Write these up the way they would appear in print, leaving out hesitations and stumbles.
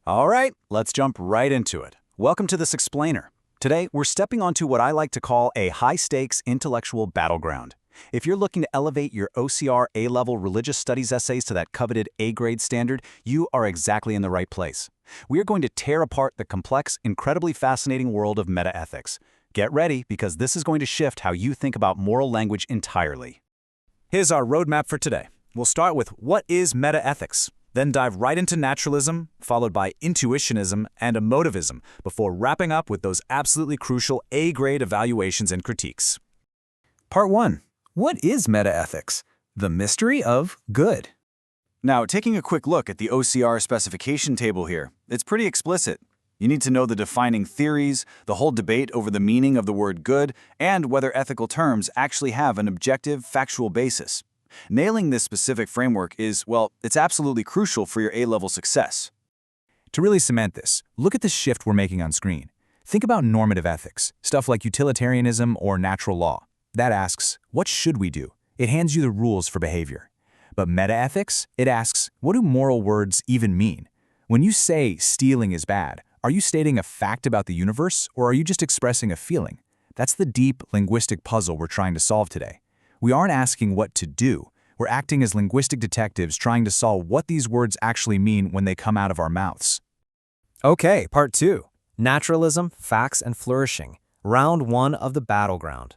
All right, let's jump right into it. Welcome to this explainer. Today, we're stepping onto what I like to call a high-stakes intellectual battleground. If you're looking to elevate your OCR A-level religious studies essays to that coveted A-grade standard, you are exactly in the right place. We are going to tear apart the complex, incredibly fascinating world of metaethics. Get ready, because this is going to shift how you think about moral language entirely. Here's our roadmap for today. We'll start with what is metaethics, then dive right into naturalism, followed by intuitionism and emotivism, before wrapping up with those absolutely crucial A-grade evaluations and critiques. Part 1. What is metaethics? The mystery of good. Now, taking a quick look at the OCR specification table here, it's pretty explicit. You need to know the defining theories, the whole debate over the meaning of the word good, and whether ethical terms actually have an objective, factual basis. Nailing this specific framework is, well, it's absolutely crucial for your A-level success. To really cement this, look at the shift we're making on screen. Think about normative ethics, stuff like utilitarianism or natural law. That asks, what should we do? It hands you the rules for behavior. But metaethics, it asks, what do moral words even mean? When you say stealing is bad, are you stating a fact about the universe, or are you just expressing a feeling? That's the deep linguistic puzzle we're trying to solve today. We aren't asking what to do. We're acting as linguistic detectives trying to solve what these words actually mean when they come out of our mouths. Okay, part 2. Naturalism, facts, and flourishing. Round 1 of the battleground.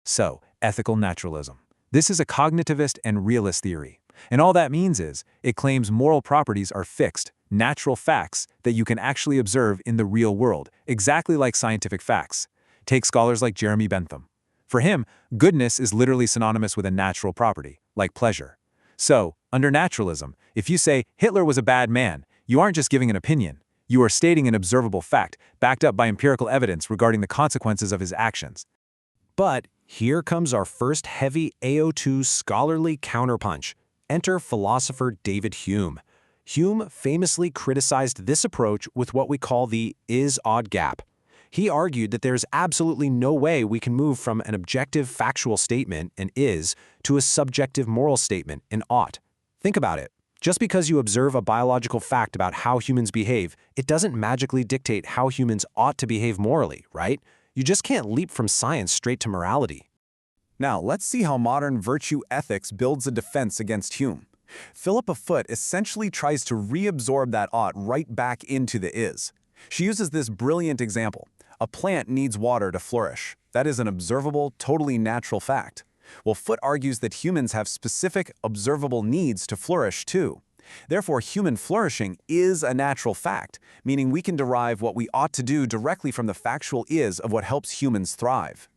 So, ethical naturalism. This is a cognitivist and realist theory. And all that means is, it claims moral properties are fixed, natural facts that you can actually observe in the real world, exactly like scientific facts. Take scholars like Jeremy Bentham. For him, goodness is literally synonymous with a natural property, like pleasure. So, under naturalism, if you say Hitler was a bad man, you aren't just giving an opinion. You are stating an observable fact, backed up by empirical evidence regarding the consequences of his actions. But here comes our first heavy AO2 scholarly counterpunch. Enter philosopher David Hume. Hume famously criticized this approach with what we call the is-odd gap. He argued that there's absolutely no way we can move from an objective factual statement, an is, to a subjective moral statement, an ought. Think about it. Just because you observe a biological fact about how humans behave, it doesn't magically dictate how humans ought to behave morally, right? You just can't leap from science straight to morality. Now, let's see how modern virtue ethics builds a defense against Hume. Philippa Foot essentially tries to reabsorb that ought right back into the is. She uses this brilliant example. A plant needs water to flourish. That is an observable, totally natural fact. Well, Foot argues that humans have specific, observable needs to flourish too. Therefore, human flourishing is a natural fact, meaning we can derive what we ought to do directly from the factual is of what helps humans thrive.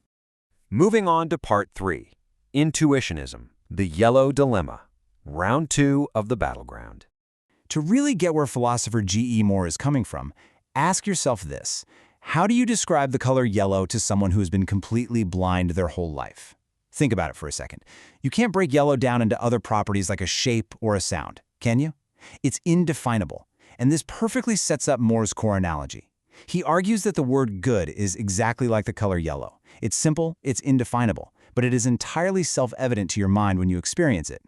Moving on to part 3. Intuitionism, the yellow dilemma. Round 2 of the battleground. To really get where philosopher G.E. Moore is coming from, ask yourself this. How do you describe the color yellow to someone who has been completely blind their whole life? Think about it for a second. You can't break yellow down into other properties like a shape or a sound, can you? It's indefinable, and this perfectly sets up Moore's core analogy. He argues that the word good is exactly like the color yellow. It's simple, it's indefinable, but it is entirely self-evident to your mind when you experience it.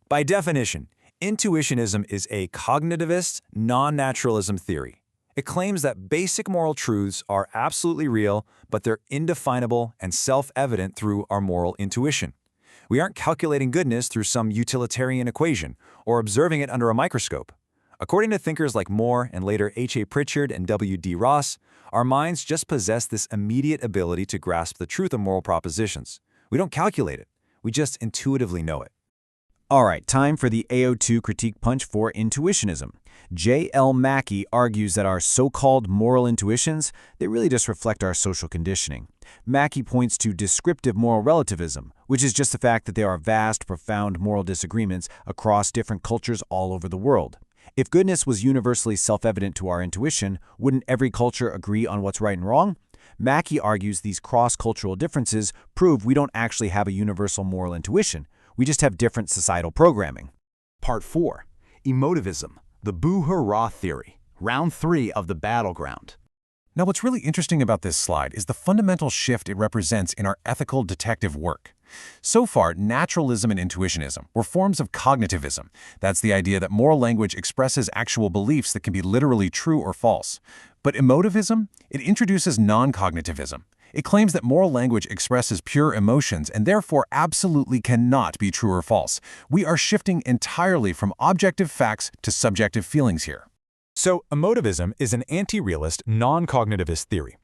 By definition, intuitionism is a cognitivist, non-naturalism theory. It claims that basic moral truths are absolutely real, but they're indefinable and self-evident through our moral intuition. We aren't calculating goodness through some utilitarian equation or observing it under a microscope. According to thinkers like Moore and later H.A. Pritchard and W.D. Ross, our minds just possess this immediate ability to grasp the truth of moral propositions. We don't calculate it. We just intuitively know it. All right, time for the AO2 critique punch for intuitionism. J.L. Mackie argues that our so-called moral intuitions, they really just reflect our social conditioning. Mackie points to descriptive moral relativism, which is just the fact that there are vast, profound moral disagreements across different cultures all over the world. If goodness was universally self-evident to our intuition, wouldn't every culture agree on what's right and wrong? Mackie argues these cross-cultural differences prove we don't actually have a universal moral intuition. We just have different societal programming. Part 4. Emotivism, the boo-hurrah theory. Round 3 of the battleground. Now, what's really interesting about this slide is the fundamental shift it represents in our ethical detective work. So far, naturalism and intuitionism were forms of cognitivism. That's the idea that moral language expresses actual beliefs that can be literally true or false. But emotivism? It introduces non-cognitivism. It claims that moral language expresses pure emotions and therefore absolutely cannot be true or false. We are shifting entirely from objective facts to subjective feelings here. So, emotivism is an anti-realist, non-cognitivist theory.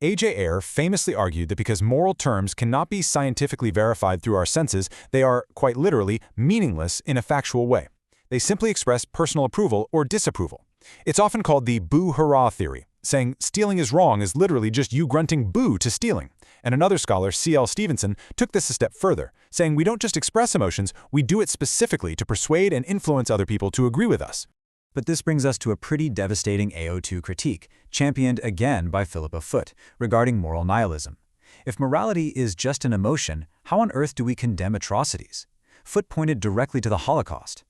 A.J. Ayer famously argued that because moral terms cannot be scientifically verified through our senses, they are, quite literally, meaningless in a factual way. They simply express personal approval or disapproval. It's often called the boo-hurrah theory, saying stealing is wrong is literally just you grunting boo to stealing. And another scholar, C.L. Stevenson, took this a step further, saying we don't just express emotions, we do it specifically to persuade and influence other people to agree with us. But this brings us to a pretty devastating AO2 critique, championed again by Philippa Foot, regarding moral nihilism. If morality is just an emotion, how on earth do we condemn atrocities? Foot pointed directly to the Holocaust.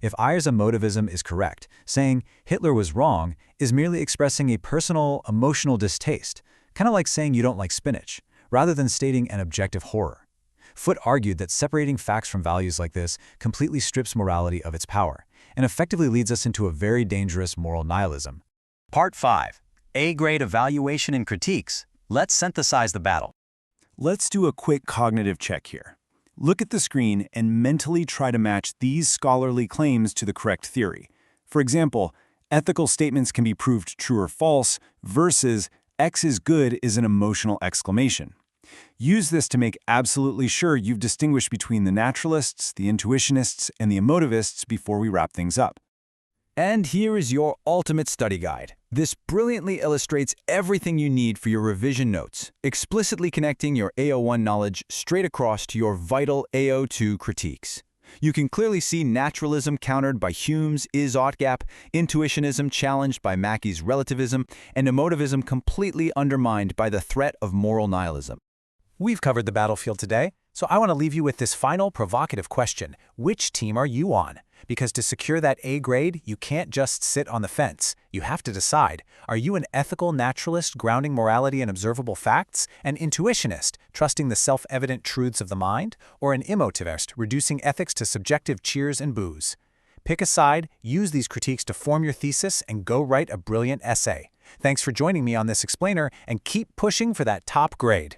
If Ayer's emotivism is correct, saying Hitler was wrong is merely expressing a personal, emotional distaste, kind of like saying you don't like spinach, rather than stating an objective horror. Foot argued that separating facts from values like this completely strips morality of its power, and effectively leads us into a very dangerous moral nihilism. Part 5. A-grade evaluation and critiques. Let's synthesize the battle. Let's do a quick cognitive check here. Look at the screen and mentally try to match these scholarly claims to the correct theory. For example, ethical statements can be proved true or false versus X is good is an emotional exclamation. Use this to make absolutely sure you've distinguished between the naturalists, the intuitionists, and the emotivists before we wrap things up. And here is your ultimate study guide. This brilliantly illustrates everything you need for your revision notes, explicitly connecting your AO1 knowledge straight across to your vital AO2 critiques. You can clearly see naturalism countered by Hume's is-ought gap, intuitionism challenged by Mackey's relativism, and emotivism completely undermined by the threat of moral nihilism. We've covered the battlefield today, so I want to leave you with this final provocative question. Which team are you on? Because to secure that A grade, you can't just sit on the fence. You have to decide, are you an ethical naturalist grounding morality in observable facts, an intuitionist trusting the self-evident truths of the mind, or an emotivist reducing ethics to subjective cheers and boos? Pick a side, use these critiques to form your thesis, and go write a brilliant essay. Thanks for joining me on this explainer, and keep pushing for that top grade.